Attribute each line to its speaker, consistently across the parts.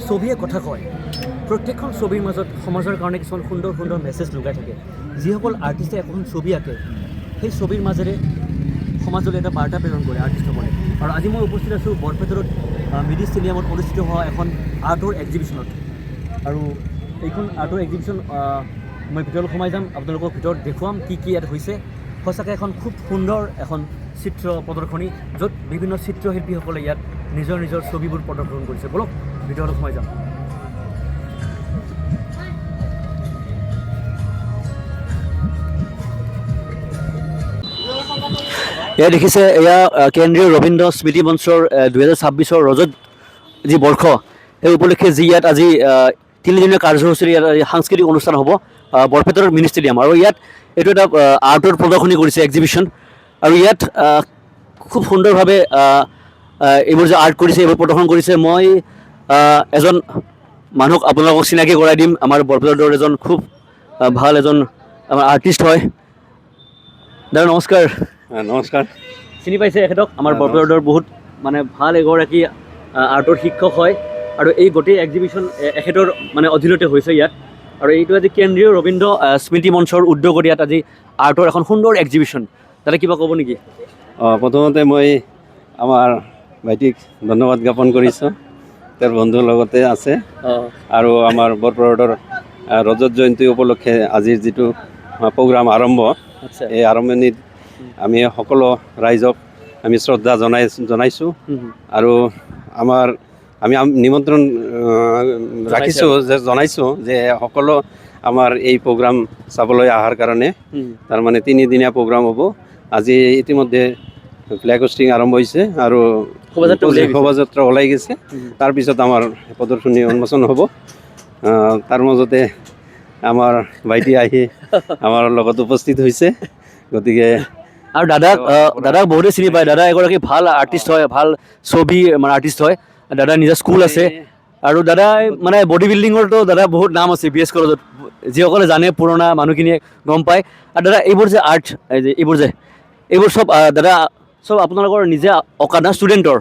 Speaker 1: ছবিয়ে কথা কয় প্ৰত্যেকখন ছবিৰ মাজত সমাজৰ কাৰণে কিছুমান সুন্দৰ সুন্দৰ মেছেজ লুকাই থাকে যিসকল আৰ্টিষ্টে এখন ছবি আঁকে সেই ছবিৰ মাজেৰে সমাজলৈ এটা বাৰ্তা প্ৰেৰণ কৰে আৰ্টিষ্টসকলে আৰু আজি মই উপস্থিত আছোঁ বৰপেটাৰত মিডি ষ্টেডিয়ামত অনুষ্ঠিত হোৱা এখন আৰ্টৰ এক্সিবিশ্যনত আৰু এইখন আৰ্টৰ এক্সিবিশ্যন মই ভিতৰত সোমাই যাম আপোনালোকক ভিতৰত দেখুৱাম কি ইয়াত হৈছে সঁচাকৈ এখন খুব সুন্দৰ এখন চিত্ৰ প্ৰদৰ্শনী য'ত বিভিন্ন চিত্ৰশিল্পীসকলে ইয়াত নিজৰ নিজৰ ছবিবোৰ প্ৰদৰ্শন কৰিছে বলক ভিতৰত সোমাই যাম এয়া দেখিছে এয়া কেন্দ্ৰীয় ৰবীন্দ্ৰ স্মৃতি মঞ্চৰ 2026 ৰজত যি বৰ্ষ সেই উপলক্ষে যি ইয়াত আজি তিনিদিনীয়া কাৰ্যসূচীৰ ইয়াত সাংস্কৃতিক অনুষ্ঠান হ'ব বৰপেটাৰ মিনি ষ্টেডিয়াম আৰু ইয়াত এইটো এটা আৰ্টৰ প্ৰদৰ্শনী কৰিছে এক্সিবিশ্যন আৰু ইয়াত খুব সুন্দৰভাৱে এইবোৰ যে আৰ্ট কৰিছে এইবোৰ প্ৰদৰ্শন কৰিছে মই এজন মানুহক আপোনালোকক চিনাকি কৰাই দিম আমাৰ বৰপেটাৰ এজন খুব ভাল এজন আমাৰ আৰ্টিষ্ট হয় দাদা নমস্কাৰ
Speaker 2: নমস্কাৰ
Speaker 1: চিনি পাইছে এখেতক আমাৰ বৰপেটাৰ বহুত মানে ভাল এগৰাকী আৰ্টৰ শিক্ষক হয় আৰু এই গোটেই এক্সিবিশ্যন এখেতৰ মানে অধীনতে হৈছে ইয়াত আৰু এইটো আজি কেন্দ্ৰীয় ৰবীন্দ্ৰ স্মৃতি মঞ্চৰ উদ্যোগত ইয়াত আজি আৰ্টৰ এখন সুন্দৰ এক্সিবিশ্যন দাদা কিবা ক'ব নেকি
Speaker 2: প্ৰথমতে মই আমাৰ ভাইটিক ধন্যবাদ জ্ঞাপন কৰিছোঁ তেওঁৰ বন্ধুৰ লগতে আছে আৰু আমাৰ বৰপেটাৰ ৰজত জয়ন্তী উপলক্ষে আজিৰ যিটো প্ৰগ্ৰাম আৰম্ভ এই আৰম্ভণিত আমি সকলো ৰাইজক আমি শ্ৰদ্ধা জনাইছোঁ আৰু আমি নিমন্ত্ৰণ ৰাখিছোঁ জনাইছোঁ যে সকলো আমাৰ এই প্ৰগ্ৰাম চাবলৈ অহাৰ কাৰণে তাৰমানে 3 দিনীয়া প্ৰগ্ৰাম হ'ব আজি ইতিমধ্যে ফ্লেগ হোষ্টিং আৰম্ভ হৈছে আৰু শোভাযাত্ৰা ওলাই গৈছে তাৰপিছত আমাৰ প্ৰদৰ্শনী উন্মোচন হ'ব তাৰ মাজতে আমাৰ ভাইটি আহি আমাৰ লগত উপস্থিত হৈছে গতিকে
Speaker 1: আৰু দাদাক বহুতে চিনি পায় দাদা এগৰাকী ভাল আৰ্টিষ্ট হয় ভাল ছবি মানে আৰ্টিষ্ট হয় দাদা নিজৰ স্কুল আছে আৰু দাদাই মানে বডি বিল্ডিঙৰতো দাদা বহুত নাম আছে BS কলেজত যিসকলে জানে পুৰণা মানুহখিনিয়ে গম পায় আৰু দাদা এইবোৰ যে আৰ্ট এইবোৰ চব দাদা চব আপোনালোকৰ নিজে অঁকা না ষ্টুডেণ্টৰ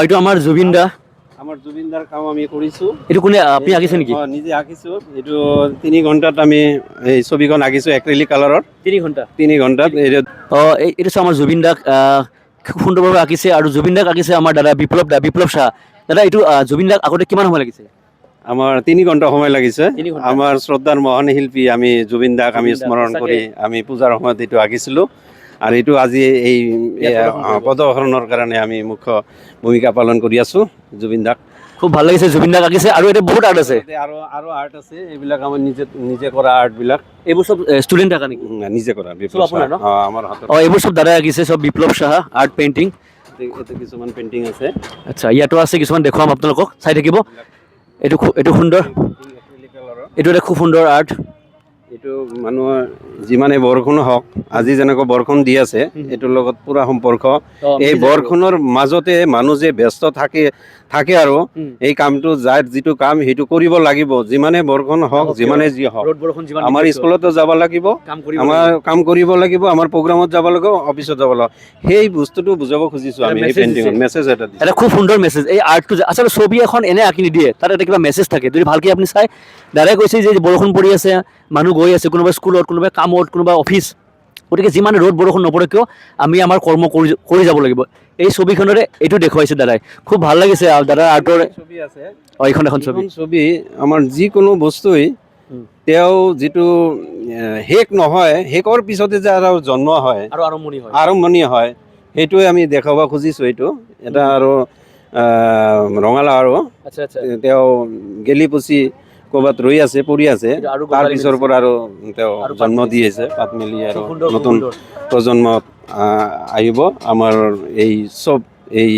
Speaker 1: এইটো আমাৰ জুবিন দাৰ
Speaker 2: কাম আমি কৰিছোঁ
Speaker 1: এইটো কোনে আপুনি আঁকিছে নেকি
Speaker 2: নিজে আঁকিছোঁ এইটো 3 ঘণ্টাত আমি এই ছবিখন আঁকিছোঁ এক্ৰেলিক কালাৰত 3 ঘণ্টাত
Speaker 1: এইটো চব আমাৰ জুবিন দাক খুব সুন্দৰভাৱে আঁকিছে আৰু জুবিন দাক আঁকিছে আমাৰ দাদা বিপ্লৱ শাহ দাদা এইটো জুবিন দাক আগতে কিমান সময় লাগিছে
Speaker 2: আমাৰ 3 ঘণ্টা সময় লাগিছে আমাৰ শ্ৰদ্ধাৰ মহান শিল্পী আমি জুবিন দাক আমি স্মৰণ কৰি আমি পূজাৰ সময়ত এইটো আঁকিছিলোঁ আৰু এইটো আজি এই প্ৰদৰ্শনৰ কাৰণে আমি মুখ্য ভূমিকা পালন কৰি আছোঁ জুবিন দাক
Speaker 1: খুব ভাল লাগিছে জুবিন দাক আঁকিছে আৰু এটা বহুত আৰ্ট আছে
Speaker 2: আৰু আৰ্ট আছে এইবিলাক আমাৰ নিজে কৰা আৰ্টবিলাক
Speaker 1: এইবোৰ চব ষ্টুডেণ্ট আঁকা নেকি
Speaker 2: নিজে কৰা আমাৰ হাতত
Speaker 1: এইবোৰ চব দাদাই আঁকিছে চব বিপ্লৱ শাহ আৰ্ট পেইণ্টিং
Speaker 2: কিছুমান পেইণ্টিং আছে
Speaker 1: আচ্ছা ইয়াতো আছে কিছুমান দেখুৱাম আপোনালোকক চাই থাকিব এইটো সুন্দৰ এইটো এটা খুব সুন্দৰ আৰ্ট
Speaker 2: এইটো মানুহৰ যিমানে বৰষুণ হওক আজি যেনেকৈ বৰষুণ দি আছে এইটোৰ লগত পুৰা সম্পৰ্ক এই বৰষুণৰ মাজতে মানুহ যে ব্যস্ত থাকে আৰু এই কামটো যাৰ যিটো কাম সেইটো কৰিব লাগিব যিমানে বৰষুণ হওক যিমানে যি হওক আমাৰ স্কুলতো যাব লাগিব আমাৰ কাম কৰিব লাগিব আমাৰ প্ৰগ্ৰামত যাব লাগিব অফিচত যাব লাগিব সেই বস্তুটো বুজাব খুজিছোঁ আমি এই পেইণ্টিঙত মেছেজ এটা
Speaker 1: খুব সুন্দৰ মেছেজ এই আৰ্টটো আচলতে ছবি এখন এনে আঁকি নিদিয়ে তাত এটা কিবা মেছেজ থাকে যদি ভালকৈ আপুনি চাই দাদাই কৈছে যে বৰষুণ পৰি আছে মানুহ গৈ আছে কোনোবা স্কুলত কোনোবা কামত কোনোবা অফিচ গতিকে যিমান ৰ'দ বৰষুণ নপৰে কিয় আমি আমাৰ কৰ্ম কৰি যাব লাগিব এই ছবিখনৰে এইটো দেখুৱাইছে দাদাই খুব ভাল লাগিছে আৰু দাদাৰ আৰ্টৰ
Speaker 2: ছবি আছে
Speaker 1: এখন
Speaker 2: ছবি আমাৰ যিকোনো বস্তুৱেই তেওঁ যিটো শেষ নহয় শেষৰ পিছতে যে আৰু জন্ম হয়
Speaker 1: আৰু
Speaker 2: আৰম্ভণি হয় সেইটোৱে আমি দেখাব খুজিছোঁ এইটো এটা আৰু ৰঙালাও আৰু তেওঁ গেলি পচি ক'ৰবাত ৰৈ আছে পৰি আছে তাৰ পিছৰ পৰা আৰু তেওঁ জন্ম দি আছে পাত মেলি আৰু নতুন প্ৰজন্মত আহিব আমাৰ এই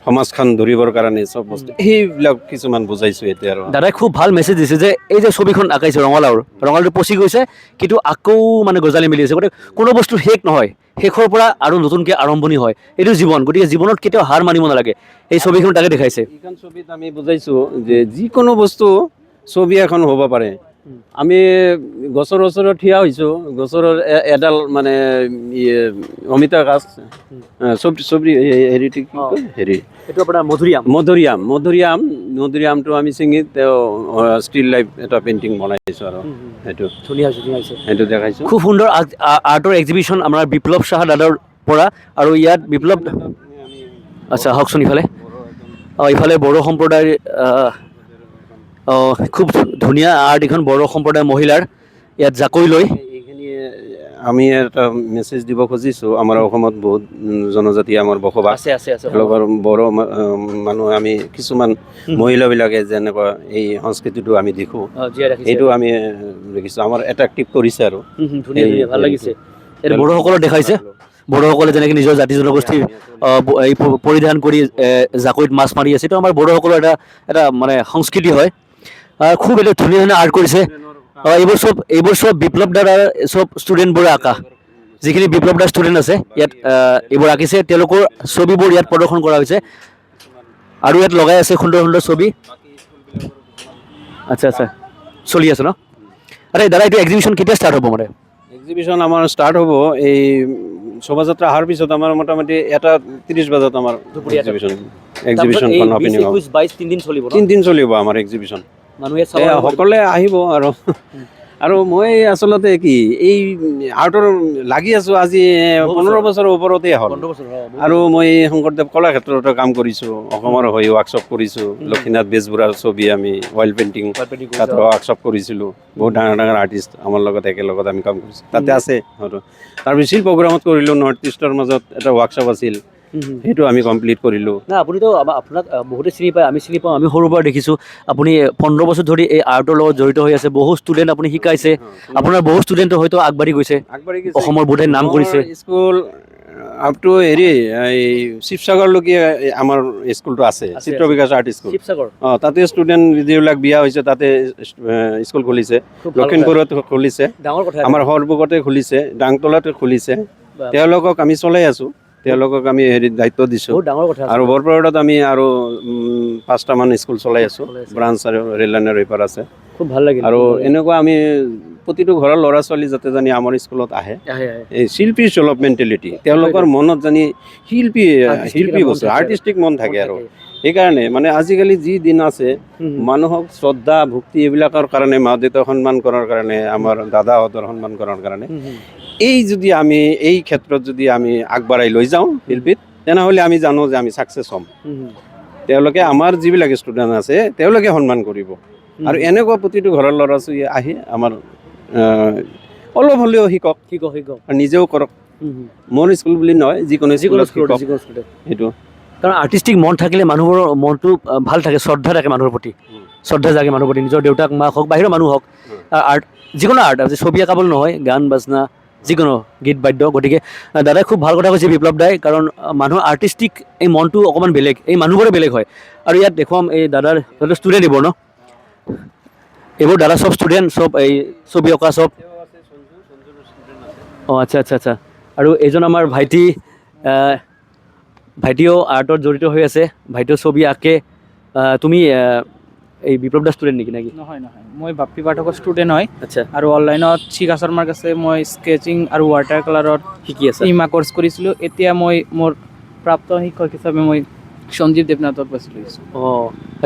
Speaker 2: সমাজখন ধৰিবৰ কাৰণে চব বস্তু সেইবিলাক কিছুমান বুজাইছোঁ এতিয়া আৰু
Speaker 1: দাদাই খুব ভাল মেছেজ দিছে যে এই যে ছবিখন আঁকাইছে ৰঙালাওটো পচি গৈছে কিন্তু আকৌ মানে গজালি মেলি আছে গতিকে কোনো বস্তু শেষ নহয় শেষৰ পৰা আৰু নতুনকৈ আৰম্ভণি হয় এইটো জীৱন গতিকে জীৱনত কেতিয়াও হাৰ মানিব নালাগে এই ছবিখন তাকে দেখাইছে
Speaker 2: এইখন ছবিত আমি বুজাইছোঁ যে যিকোনো বস্তু ছবি এখন হ'ব পাৰে আমি গছৰ ওচৰত থিয়া হৈছোঁ, গছৰ এডাল মানে অমিতা গাছ চব্জি হেৰিটো কি কয় হেৰি
Speaker 1: এইটো আপোনাৰ মধুৰিআম।
Speaker 2: মধুৰিআমটো আমি ছিঙি তেওঁ ষ্টিল লাইফ এটা পেইণ্টিং বনাইছোঁ আৰু সেইটো
Speaker 1: ধুনীয়া হৈছে, ধুনীয়া হৈছে।
Speaker 2: সেইটো দেখাইছোঁ।
Speaker 1: খুব সুন্দৰ আৰ্টৰ এক্সিবিশ্যন আমাৰ বিপ্লৱ চাহা দাদাৰ পৰা। আৰু ইয়াত বিপ্লৱ, আচ্ছা আহকচোন ইফালে। ইফালে বড়ো সম্প্ৰদায়ৰ খুব ধুনীয়া আৰ্ট এখন বড়ো সম্প্ৰদায়ৰ মহিলাৰ ইয়াত জাকৈ লৈ।
Speaker 2: এইখিনি আমি এটা মেছেজ দিব খুজিছোঁ, আমাৰ অসমত বহুত জনজাতি আমাৰ বসবাস
Speaker 1: আছে আছে আছে
Speaker 2: তেওঁলোকৰ বড়ো মানুহ আমি কিছুমান মহিলাবিলাকে যেনেকুৱা এই সংস্কৃতিটো আমি দেখোঁ,
Speaker 1: জীয়াই ৰাখিছে।
Speaker 2: এইটো আমি দেখিছোঁ, আমাৰ এট্ৰেক্টিভ কৰিছে আৰু
Speaker 1: ধুনীয়া ধুনীয়া ভাল লাগিছে। এইটো বড়োসকলক দেখাইছে, বড়োসকলে যেনেকৈ নিজৰ জাতি জনগোষ্ঠীৰ এই পৰিধান কৰি জাকৈত মাছ মাৰি আছে, এইটো আমাৰ বড়োসকলৰ এটা মানে সংস্কৃতি হয়। খুব এটা ধুনীয়া ধুনীয়া আৰ্ট কৰিছে। এইবোৰ চব বিপ্লৱ দাদাৰ চব ষ্টুডেণ্টবোৰে আঁকা, যিখিনি বিপ্লৱ দাৰ ষ্টুডেণ্ট আছে ইয়াত এইবোৰ আঁকিছে, তেওঁলোকৰ ছবিবোৰ ইয়াত প্ৰদৰ্শন কৰা হৈছে আৰু ইয়াত লগাই আছে সুন্দৰ সুন্দৰ ছবি। আচ্ছা আচ্ছা, চলি আছে ন? আৰে দাদা, এইটো এক্সিবিশ্যন কেতিয়া ষ্টাৰ্ট হ'ব? মানে
Speaker 2: এক্সিবিশ্যন আমাৰ ষ্টাৰ্ট হ'ব এই শোভাযাত্ৰা অহাৰ পিছত, আমাৰ মোটামুটি 1:30 বজাত আমাৰ এক্সিবিশ্যনখন অপেনিং হ'ব।
Speaker 1: 3 দিন চলিব।
Speaker 2: 3 দিন চলিব আমাৰ এক্সিবিশ্যন।
Speaker 1: মানুহে
Speaker 2: সকলোৱে আহিব আৰু মই আচলতে কি এই আৰ্টৰ লাগি আছোঁ আজি 15 বছৰৰ ওপৰতে হ'ল। আৰু মই শংকৰদেৱ কলাক্ষেত্ৰতো কাম কৰিছোঁ, অসমৰ হৈ ৱৰ্কশ্বপ কৰিছোঁ, লক্ষ্মীনাথ বেজবৰুৱাৰ ছবি আমি অইল পেইণ্টিং তাত ৱৰ্কশ্বপ কৰিছিলোঁ। বহুত ডাঙৰ ডাঙৰ আৰ্টিষ্ট আমাৰ লগত একেলগত আমি কাম কৰিছোঁ, তাতে আছে হয়তো। তাৰপিছত শিল্প প্ৰগ্ৰামত কৰিলোঁ, নৰ্থ ইষ্টৰ মাজত এটা ৱৰ্কশ্বপ আছিল, সেইটো আমি কমপ্লিট কৰিলোঁ।
Speaker 1: না, আপুনিতো আপোনাক বহুতে চিনি পায়, আমি চিনি পাওঁ, আমি সৰুৰ পৰা দেখিছোঁ। আপুনি 15 বছৰ ধৰি এই আৰ্টৰ লগত জড়িত হৈ আছে, বহু ষ্টুডেণ্ট আপুনি শিকাইছে, আপোনাৰ বহু ষ্টুডেণ্টে হয়তো আগবাঢ়ি গৈছে, অসমৰ বহুতে নাম কৰিছে।
Speaker 2: স্কুল আপ টু হেৰি এই শিৱসাগৰলৈকে আমাৰ স্কুলটো আছে, চিত্ৰ বিকাশ আৰ্ট স্কুল।
Speaker 1: শিৱসাগৰ
Speaker 2: তাতে ষ্টুডেণ্ট যিবিলাক বিয়া হৈছে তাতে স্কুল খুলিছে, লখিমপুৰত খুলিছে,
Speaker 1: ডাঙৰ কথা।
Speaker 2: আমাৰ সৰভোগতে খুলিছে, ডাংতলাতে খুলিছে। তেওঁলোকক আমি চলাই আছোঁ, তেওঁলোকক আমি হেৰি দায়িত্ব দিছোঁ।
Speaker 1: ডাঙৰ কথা।
Speaker 2: আৰু বৰপেটাত আমি আৰু 5টামান স্কুল চলাই আছোঁ, ব্ৰাঞ্চ আৰু ৰেল লাইনৰ এইপাৰ আছে।
Speaker 1: খুব ভাল লাগিল।
Speaker 2: আৰু এনেকুৱা আমি প্ৰতিটো ঘৰৰ ল'ৰা ছোৱালী যাতে জানি আমাৰ স্কুলত আহে, এই শিল্পী সুলভ মেণ্টেলিটি, তেওঁলোকৰ মনত জানি শিল্পী বস্তু আৰ্টিষ্টিক মন থাকে। আৰু সেইকাৰণে মানে আজিকালি যি দিন আছে, মানুহক শ্ৰদ্ধা ভক্তি এইবিলাকৰ কাৰণে, মা দেউতাক সন্মান কৰাৰ কাৰণে, আমাৰ দাদাহঁতৰ সন্মান কৰাৰ কাৰণে, এই যদি আমি এই ক্ষেত্ৰত যদি আমি আগবঢ়াই লৈ যাওঁ শিল্পীত, তেনেহ'লে আমি জানো যে আমি ছাকচেছ হ'ম। তেওঁলোকে আমাৰ যিবিলাক ষ্টুডেণ্ট আছে তেওঁলোকে সন্মান কৰিব। আৰু এনেকুৱা প্ৰতিটো ঘৰৰ ল'ৰা ছোৱালী আহি আমাৰ অলপ হ'লেও শিকক আৰু নিজেও কৰক। মোৰ স্কুল বুলি নহয়, যিকোনো স্কুলত সেইটো।
Speaker 1: কাৰণ আৰ্টিষ্টিক মন থাকিলে মানুহবোৰৰ মনটো ভাল থাকে, শ্ৰদ্ধা থাকে মানুহৰ প্ৰতি, শ্ৰদ্ধা জাগে মানুহৰ প্ৰতি, নিজৰ দেউতাক মাক হওক, বাহিৰৰ মানুহ হওক। আৰ্ট, যিকোনো আৰ্ট, ছবি আঁকা বুলি নহয়, গান বাজনা, যিকোনো গীত বাদ্য। গতিকে দাদাই খুব ভাল কথা কৈছে, বিপ্লৱ দাই, কাৰণ মানুহৰ আৰ্টিষ্টিক এই মনটো অকণমান বেলেগ, এই মানুহবোৰে বেলেগ হয়। আৰু ইয়াত দেখুৱাম এই দাদাৰ ষ্টুডেণ্ট এইবোৰ ন, এইবোৰ দাদা চব ষ্টুডেণ্ট, চব এই ছবি অঁকা চব। আচ্ছা আচ্ছা আচ্ছা। আৰু এইজন আমাৰ ভাইটিও আৰ্টত জড়িত হৈ আছে, ভাইটিও ছবি আঁকে। তুমি এই বিপ্লৱ দা ষ্টুডেণ্ট নেকি?
Speaker 3: নহয়, মই বাপ্পী পাঠকৰ ষ্টুডেণ্ট হয়।
Speaker 1: আচ্ছা।
Speaker 3: আৰু অনলাইনত শিখা শৰ্মাৰ কাছে মই স্কেচিং আৰু ৱাটাৰ কালাৰত
Speaker 1: শিকি আছা?
Speaker 3: ইমা কোৰ্চ কৰিছিলোঁ। এতিয়া মই মোৰ প্ৰাপ্ত শিক্ষক হিচাপে মই সঞ্জীৱ দেৱনাথত পাইছিলোঁ।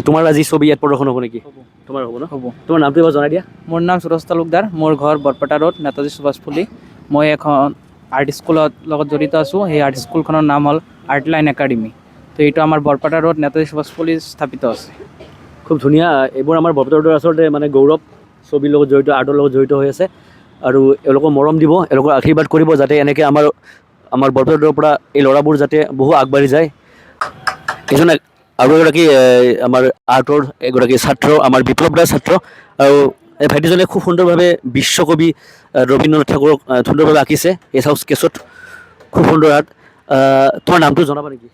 Speaker 1: তোমাৰ আজি ছবি ইয়াত প্ৰদৰ্শন হ'ব নেকি? তোমাৰ হ'ব ন?
Speaker 3: হ'ব।
Speaker 1: তোমাৰ নামটো এবাৰ জনাই দিয়া।
Speaker 3: মোৰ নাম সুৰজ তালুকদাৰ, মোৰ ঘৰ বৰপেটা ৰোড, নেতাজী সুভাষ ফুলি। মই এখন আৰ্ট স্কুলত লগত জড়িত আছোঁ। সেই আৰ্ট স্কুলখনৰ নাম হ'ল আৰ্টলাইন একাডেমি। তো এইটো আমাৰ বৰপেটা ৰোড, নেতাজী সুভাষ ফুলিত স্থাপিত আছে।
Speaker 1: খুব ধুনীয়া। এইবোৰ আমাৰ বৰপেটা ৰোডৰ আচলতে মানে গৌৰৱ, ছবিৰ লগত জড়িত, আৰ্টৰ লগত জড়িত হৈ আছে। আৰু এওঁলোকক মৰম দিব, এওঁলোকক আশীৰ্বাদ কৰিব, যাতে এনেকৈ আমাৰ বৰপেটা ৰোডৰ পৰা এই ল'ৰাবোৰ যাতে বহু আগবাঢ়ি যায়। এজন আৰু এগৰাকী আমাৰ আৰ্টৰ এগৰাকী ছাত্ৰ, আমাৰ বিপ্লৱ দাৰ ছাত্ৰ। আৰু এই ভাইটিজনে খুব সুন্দৰভাৱে বিশ্বকবি ৰবীন্দ্ৰনাথ ঠাকুৰক সুন্দৰভাৱে আঁকিছে এই চাওক স্কেচত। খুব সুন্দৰ আৰ্ট। তোমাৰ নামটো জনাবা নেকি?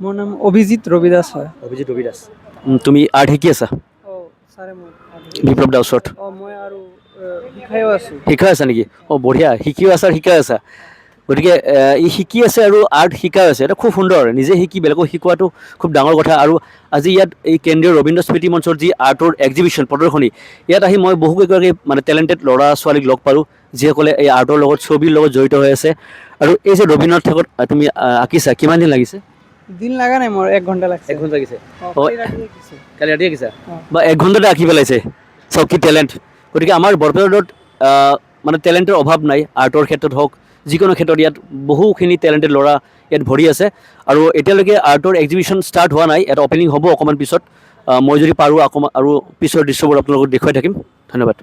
Speaker 4: মোৰ নাম অভিজিত ৰবি দাস হয়।
Speaker 1: অভিজিত ৰবি দাস। তুমি আৰ্ট শিকি আছা বিপ্লৱ দাৰ ওচৰত?
Speaker 4: মই আৰু শিকাইও আছোঁ।
Speaker 1: শিকাই আছা নেকি? বঢ়িয়া, শিকিও আছা আৰু শিকাই আছা। গতিকে ই শিকি আছে আৰু আৰ্ট শিকাই আছে, এটা খুব সুন্দৰ, নিজে শিকি বেলেগক শিকোৱাটো খুব ডাঙৰ কথা। আৰু আজি ইয়াত এই কেন্দ্ৰীয় ৰবীন্দ্ৰ স্মৃতি মঞ্চৰ যি আৰ্টৰ এক্সিবিশ্যন প্ৰদৰ্শনী, ইয়াত আহি মই বহুকেইগৰাকী মানে টেলেণ্টেড ল'ৰা ছোৱালীক লগ পালোঁ, যিসকলে এই আৰ্টৰ লগত ছবিৰ লগত জড়িত হৈ আছে। আৰু এই যে ৰবীন্দ্ৰনাথ ঠাকুৰ তুমি আঁকিছা, কিমান দিন লাগিছে?
Speaker 4: দিন লাগা নাই মোৰ, 1 ঘণ্টা লাগছে।
Speaker 1: 1 ঘণ্টা লাগিছে?
Speaker 4: কালি ৰাতি আঁকিছো।
Speaker 1: কালি ৰাতি আঁকিছা?
Speaker 4: অঁ।
Speaker 1: বা 1 ঘণ্টাতে আঁকি পেলাইছে, চব কি টেলেণ্ট। গতিকে আমাৰ বৰপেটা ৰোডত মানে টেলেণ্টেৰ অভাৱ নাই, আৰ্টৰ ক্ষেত্ৰত হওক যিকোনো ক্ষেত্ৰত ইয়াত বহুখিনি টেলেণ্টেড ল'ৰা ইয়াত ভৰি আছে। আৰু এতিয়ালৈকে আৰ্টৰ এক্সিবিশ্যন ষ্টাৰ্ট হোৱা নাই, এটা অপেনিং হ'ব অকণমান পিছত। মই যদি পাৰোঁ অকণমান আৰু পিছৰ দৃশ্যবোৰ আপোনালোকক দেখুৱাই থাকিম। ধন্যবাদ।